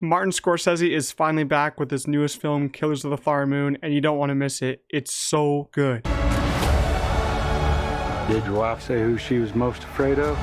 Martin Scorsese is finally back with his newest film, Killers of the Flower Moon, and you don't want to miss it. It's so good. Did your wife say who she was most afraid of?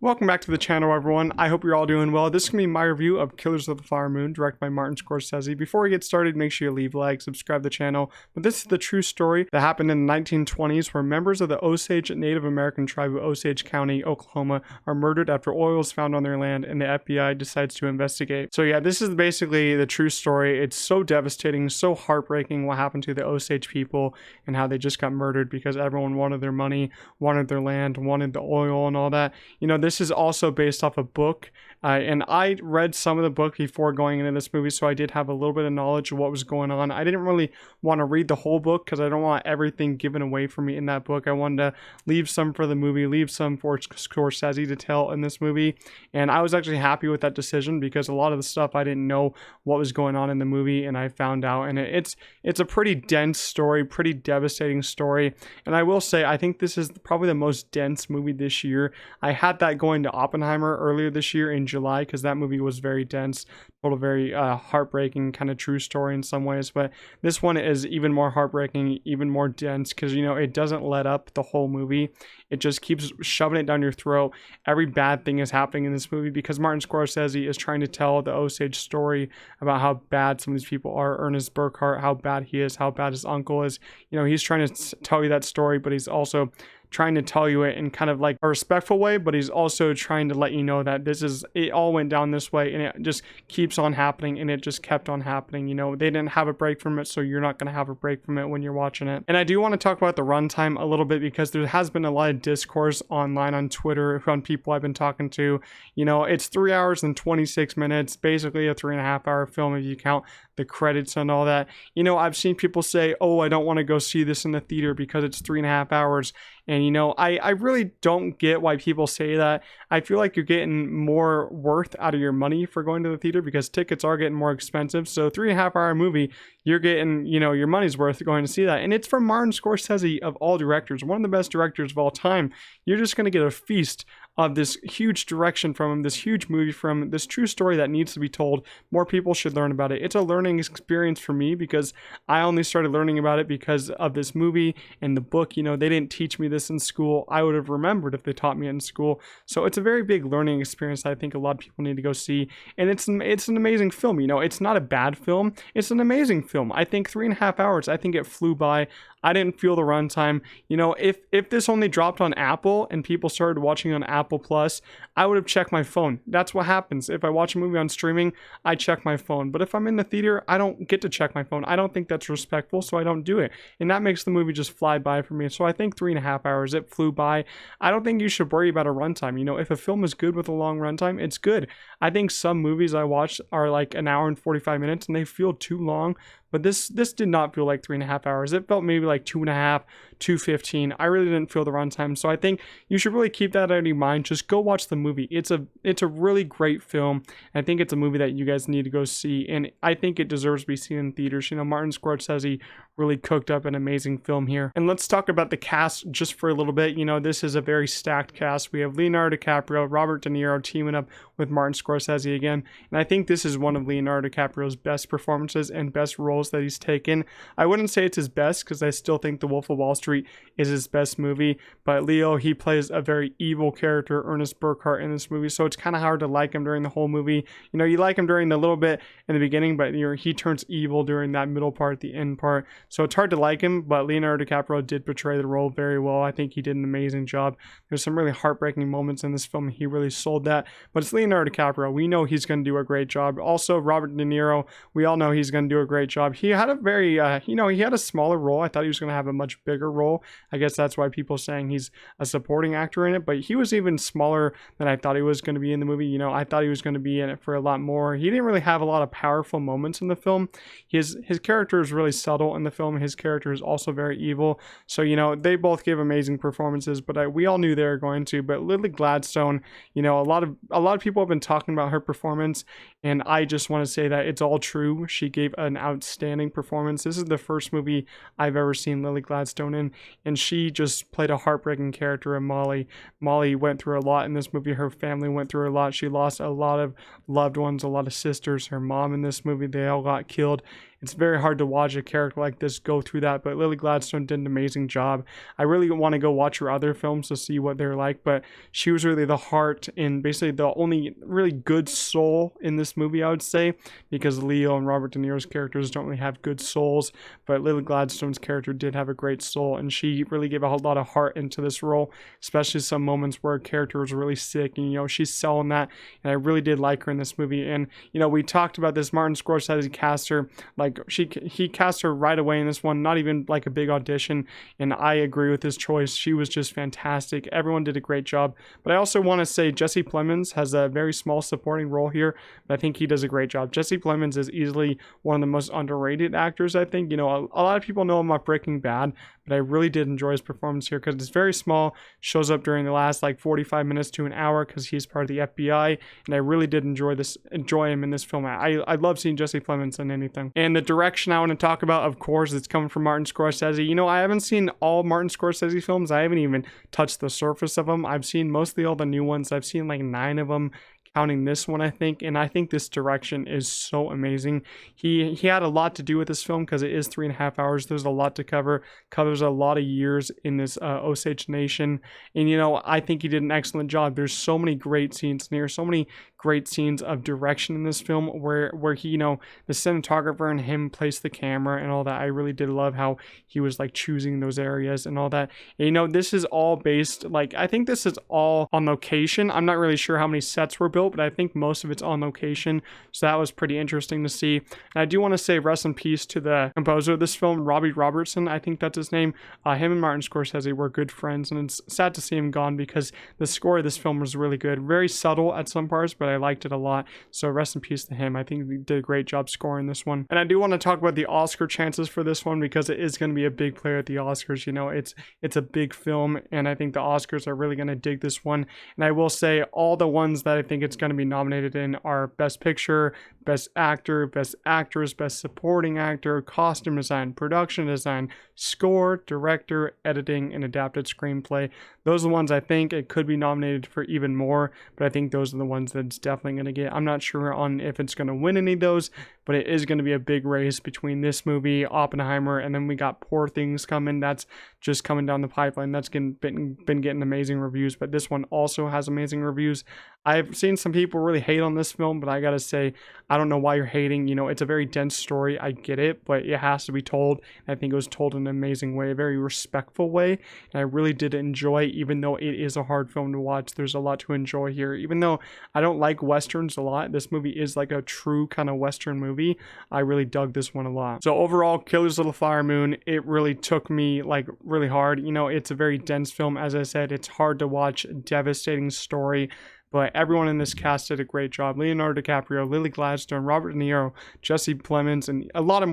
Welcome back to the channel, everyone. I hope you're all doing well. This is going to be my review of Killers of the Flower Moon, directed by Martin Scorsese. Before we get started, make sure you leave a like, subscribe to the channel. But this is the true story that happened in the 1920s, where members of the Osage Native American tribe of Osage County, Oklahoma, are murdered after oil is found on their land, and the FBI decides to investigate. So yeah, this is basically the true story. It's so devastating, so heartbreaking what happened to the Osage people and how they just got murdered because everyone wanted their money, wanted their land, wanted the oil and all that. You know, this is also based off a book, and I read some of the book before going into this movie, so I did have a little bit of knowledge of what was going on. I didn't really want to read the whole book because I don't want everything given away for me in that book. I wanted to leave some for the movie, leave some for Scorsese to tell in this movie, and I was actually happy with that decision because a lot of the stuff I didn't know what was going on in the movie, and I found out, and it's a pretty dense story, pretty devastating story, and I will say I think this is probably the most dense movie this year. I had that going to Oppenheimer earlier this year in July because that movie was very dense, told a very heartbreaking kind of true story in some ways, but this one is even more heartbreaking, even more dense because, you know, it doesn't let up the whole movie. It just keeps shoving it down your throat. Every bad thing is happening in this movie because Martin Scorsese is trying to tell the Osage story about how bad some of these people are. Ernest Burkhart, how bad he is, how bad his uncle is. You know, he's trying to tell you that story, but he's also trying to tell you it in kind of like a respectful way, but he's also trying to let you know that it all went down this way, and it just keeps on happening, and it just kept on happening. You know, they didn't have a break from it, so you're not going to have a break from it when you're watching it. And I do want to talk about the runtime a little bit because there has been a lot of discourse online on Twitter on people I've been talking to. You know, it's 3 hours and 26 minutes, basically a 3.5 hour film if you count the credits and all that. You know, I've seen people say, oh, I don't want to go see this in the theater because it's 3.5 hours. And, you know, I really don't get why people say that. I feel like you're getting more worth out of your money for going to the theater because tickets are getting more expensive. So 3.5 hour movie, you're getting, you know, your money's worth going to see that. And it's from Martin Scorsese, of all directors, one of the best directors of all time. You're just going to get a feast of this huge direction from him, this huge movie from him, this true story that needs to be told. More people should learn about it. It's a learning experience for me because I only started learning about it because of this movie and the book. You know, they didn't teach me this in school. I would have remembered if they taught me it in school. So it's a very big learning experience that I think a lot of people need to go see. And it's an amazing film. You know, it's not a bad film. It's an amazing film. I think 3.5 hours, I think it flew by. I didn't feel the runtime. You know, if this only dropped on Apple and people started watching on Apple Plus, I would have checked my phone. That's what happens. If I watch a movie on streaming, I check my phone. But if I'm in the theater, I don't get to check my phone. I don't think that's respectful, so I don't do it. And that makes the movie just fly by for me. So I think 3.5 hours, it flew by. I don't think you should worry about a runtime. You know, if a film is good with a long runtime, it's good. I think some movies I watch are like an hour and 45 minutes and they feel too long. But this did not feel like 3.5 hours. It felt maybe like 2.5, 2:15. I really didn't feel the runtime. So I think you should really keep that out of your mind. Just go watch the movie. It's a really great film. I think it's a movie that you guys need to go see. And I think it deserves to be seen in theaters. You know, Martin Scorsese really cooked up an amazing film here. And let's talk about the cast just for a little bit. You know, this is a very stacked cast. We have Leonardo DiCaprio, Robert De Niro teaming up with Martin Scorsese again. And I think this is one of Leonardo DiCaprio's best performances and best roles that he's taken. I wouldn't say it's his best because I still think The Wolf of Wall Street is his best movie, but Leo, he plays a very evil character, Ernest Burkhart, in this movie, so it's kind of hard to like him during the whole movie. You know, you like him during the little bit in the beginning, but you know, he turns evil during that middle part, the end part, so it's hard to like him, but Leonardo DiCaprio did portray the role very well. I think he did an amazing job. There's some really heartbreaking moments in this film. He really sold that, but it's Leonardo DiCaprio. We know he's going to do a great job. Also, Robert De Niro, we all know he's going to do a great job. He had a very, you know, he had a smaller role. I thought he was going to have a much bigger role. I guess that's why people are saying he's a supporting actor in it, but he was even smaller than I thought he was going to be in the movie. You know, I thought he was going to be in it for a lot more. He didn't really have a lot of powerful moments in the film. His character is really subtle in the film. His character is also very evil. So, you know, they both give amazing performances, but we all knew they were going to. But Lily Gladstone, you know, a lot of people people have been talking about her performance, and I just want to say that it's all true. She gave an outstanding performance. This is the first movie I've ever seen Lily Gladstone in, and she just played a heartbreaking character in Molly. Molly went through a lot in this movie. Her family went through a lot. She lost a lot of loved ones, a lot of sisters. Her mom in this movie, they all got killed. It's very hard to watch a character like this go through that, but Lily Gladstone did an amazing job. I really want to go watch her other films to see what they're like, but she was really the heart and basically the only really good soul in this movie, I would say, because Leo and Robert De Niro's characters don't really have good souls, but Lily Gladstone's character did have a great soul, and she really gave a whole lot of heart into this role, especially some moments where a character was really sick, and, she's selling that, and I really did like her in this movie. And, we talked about this, Martin Scorsese cast her, like, he cast her right away in this one, not even like a big audition, and I agree with his choice. She was just fantastic. Everyone did a great job. But I also want to say Jesse Plemons has a very small supporting role here, but I think he does a great job. Jesse Plemons is easily one of the most underrated actors, I think. A lot of people know him off Breaking Bad, but I really did enjoy his performance here because it's very small, shows up during the last like 45 minutes to an hour because he's part of the FBI, and I really did enjoy him in this film. I love seeing Jesse Plemons in anything. And the direction I want to talk about, of course, it's coming from Martin Scorsese. I haven't seen all Martin Scorsese films. I haven't even touched the surface of them. I've seen mostly all the new ones. I've seen like 9 of them, counting this one, I think, and I think this direction is so amazing. He had a lot to do with this film because it is 3.5 hours. There's a lot to cover, covers a lot of years in this Osage Nation, and I think he did an excellent job. There's so many great scenes in here, so many great scenes of direction in this film where he, the cinematographer and him placed the camera and all that. I really did love how he was like choosing those areas and all that. And, this is all based, like, I think this is all on location. I'm not really sure how many sets were built, but I think most of it's on location, so that was pretty interesting to see. And I do want to say rest in peace to the composer of this film, Robbie Robertson, I think that's his name. Him and Martin Scorsese were good friends, and it's sad to see him gone because the score of this film was really good, very subtle at some parts, but I liked it a lot, so rest in peace to him. I think he did a great job scoring this one. And I do want to talk about the Oscar chances for this one because it is going to be a big player at the Oscars. It's a big film, and I think the Oscars are really going to dig this one. And I will say all the ones that I think it's going to be nominated in are Best Picture, Best Actor, Best Actress, Best Supporting Actor, Costume Design, Production Design, Score, Director, Editing, and Adapted Screenplay. Those are the ones I think it could be nominated for even more, but I think those are the ones that it's definitely going to get. I'm not sure on if it's going to win any of those, but it is going to be a big race between this movie, Oppenheimer, and then we got Poor Things coming. That's just coming down the pipeline. That's been getting amazing reviews, but this one also has amazing reviews. I've seen some people really hate on this film, but I gotta say, I don't know why you're hating. It's a very dense story. I get it, but it has to be told. I think it was told in an amazing way, a very respectful way, and I really did enjoy, even though it is a hard film to watch. There's a lot to enjoy here. Even though I don't like Westerns a lot, this movie is like a true kind of Western movie. I really dug this one a lot. So overall, Killer's Little Flower Moon, it really took me like really hard. It's a very dense film. As I said, it's hard to watch, devastating story. But everyone in this cast did a great job. Leonardo DiCaprio, Lily Gladstone, Robert De Niro, Jesse Plemons, and a lot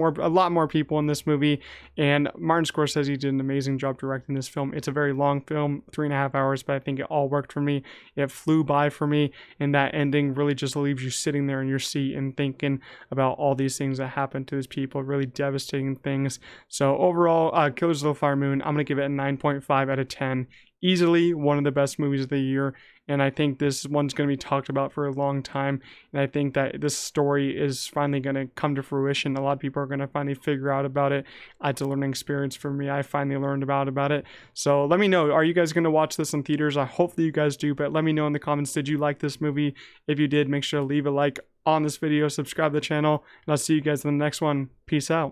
more people in this movie. And Martin Scorsese did an amazing job directing this film. It's a very long film, 3.5 hours, but I think it all worked for me. It flew by for me, and that ending really just leaves you sitting there in your seat and thinking about all these things that happened to these people, really devastating things. So overall, Killers of the Flower Moon, I'm going to give it a 9.5 out of 10. Easily one of the best movies of the year, and I think this one's going to be talked about for a long time, and I think that this story is finally going to come to fruition. A lot of people are going to finally figure out about it. It's a learning experience for me. I finally learned about it. So let me know, are you guys going to watch this in theaters? I hope that you guys do, but let me know in the comments, did you like this movie? If you did, make sure to leave a like on this video, subscribe to the channel, and I'll see you guys in the next one. Peace out.